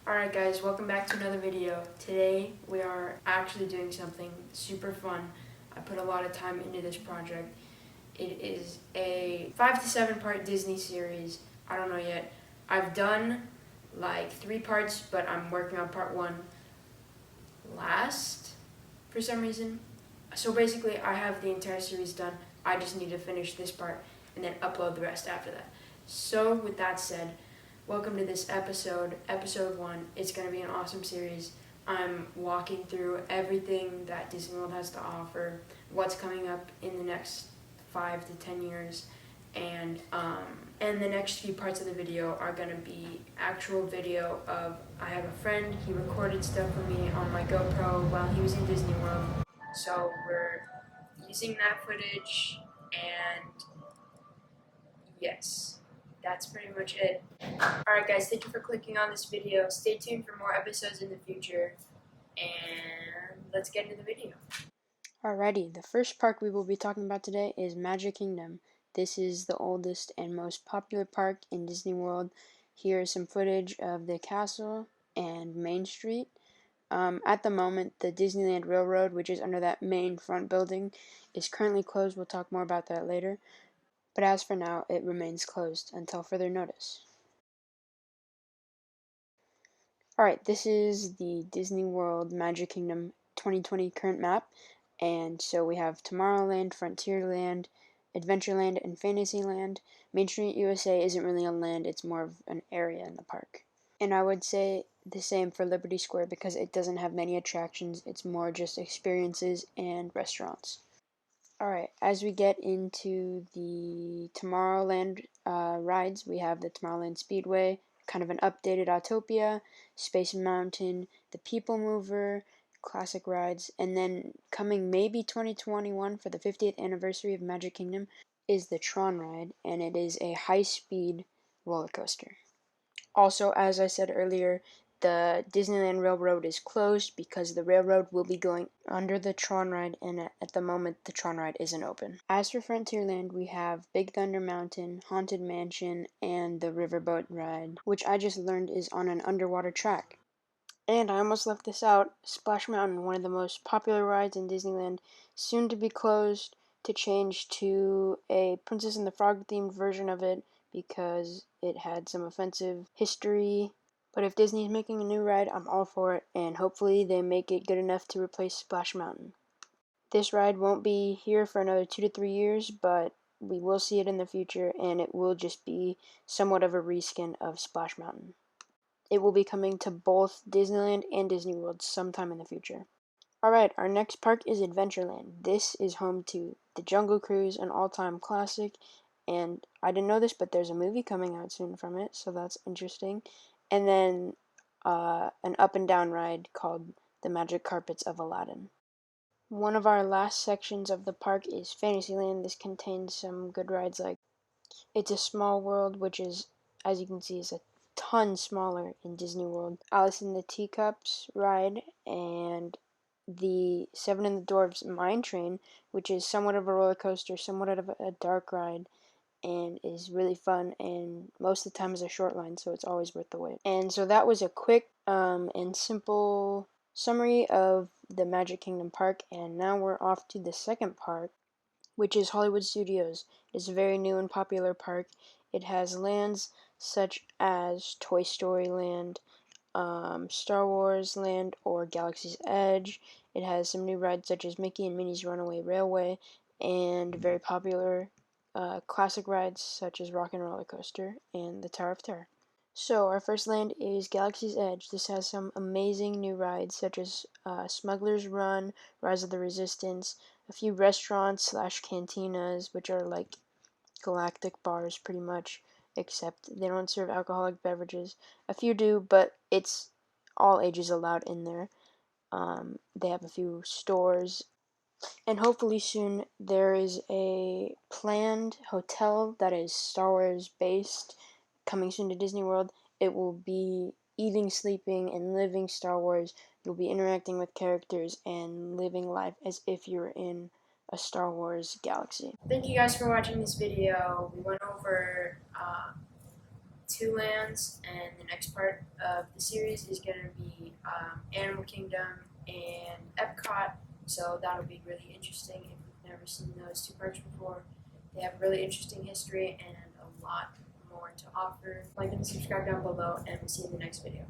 Alright guys, welcome back to another video. Today we are actually doing something super fun. I put a lot of time into this project. It is a 5 to 7 part Disney series. I don't know yet. I've done like 3 parts, but I'm working on part 1 last for some reason. So basically I have the entire series done. I just need to finish this part and then upload the rest after that. So with that said, welcome to this episode 1. It's going to be an awesome series. I'm walking through everything that Disney World has to offer, what's coming up in the next 5 to 10 years, and the next few parts of the video are going to be actual video of, I have a friend, he recorded stuff for me on my GoPro while he was in Disney World, so we're using that footage, and yes, that's pretty much it. Alright guys, thank you for clicking on this video. Stay tuned for more episodes in the future, and let's get into the video. Alrighty, the first park we will be talking about today is Magic Kingdom. This is the oldest and most popular park in Disney World. Here is some footage of the castle and Main Street. At the moment, the Disneyland Railroad, which is under that main front building, is currently closed. We'll talk more about that later. But as for now, it remains closed until further notice. Alright, this is the Disney World Magic Kingdom 2020 current map. And so we have Tomorrowland, Frontierland, Adventureland, and Fantasyland. Main Street USA isn't really a land, it's more of an area in the park. And I would say the same for Liberty Square because it doesn't have many attractions, it's more just experiences and restaurants. Alright, as we get into the Tomorrowland rides, we have the Tomorrowland Speedway, kind of an updated Autopia, Space Mountain, the People Mover, classic rides, and then coming maybe 2021 for the 50th anniversary of Magic Kingdom is the Tron ride, and it is a high-speed roller coaster. Also, as I said earlier, the Disneyland Railroad is closed because the railroad will be going under the Tron ride, and at the moment the Tron ride isn't open. As for Frontierland, we have Big Thunder Mountain, Haunted Mansion, and the Riverboat ride, which I just learned is on an underwater track. And I almost left this out, Splash Mountain, one of the most popular rides in Disneyland, soon to be closed to change to a Princess and the Frog themed version of it because it had some offensive history. But if Disney's making a new ride, I'm all for it, and hopefully they make it good enough to replace Splash Mountain. This ride won't be here for another 2 to 3 years, but we will see it in the future, and it will just be somewhat of a reskin of Splash Mountain. It will be coming to both Disneyland and Disney World sometime in the future. Alright, our next park is Adventureland. This is home to The Jungle Cruise, an all-time classic, and I didn't know this, but there's a movie coming out soon from it, so that's interesting. And then an up and down ride called The Magic Carpets of Aladdin. One of our last sections of the park is Fantasyland. This contains some good rides like It's a Small World, which is, as you can see, is a ton smaller in Disney World. Alice in the Teacups ride, and the Seven and the Dwarfs Mine Train, which is somewhat of a roller coaster, somewhat of a dark ride, and is really fun, and most of the time is a short line, so it's always worth the wait. And so that was a quick and simple summary of the Magic Kingdom Park, and now we're off to the second park, which is Hollywood Studios. It's a very new and popular park. It has lands such as Toy Story Land, Star Wars Land, or Galaxy's Edge. It has some new rides such as Mickey and Minnie's Runaway Railway, and very popular classic rides such as Rock and Roller Coaster and the Tower of Terror. So our first land is Galaxy's Edge. This has some amazing new rides such as Smuggler's Run, Rise of the Resistance, a few restaurants slash cantinas, which are like galactic bars pretty much, except they don't serve alcoholic beverages. A few do, but it's all ages allowed in there. They have a few stores, and hopefully soon there is a planned hotel that is Star Wars based coming soon to Disney World. It will be eating, sleeping, and living Star Wars. You'll be interacting with characters and living life as if you're in a Star Wars galaxy. Thank you guys for watching this video. We went over 2 lands, and the next part of the series is going to be Animal Kingdom and Epcot. So that'll be really interesting if you've never seen those 2 parks before. They have really interesting history and a lot more to offer. Like and subscribe down below, and we'll see you in the next video.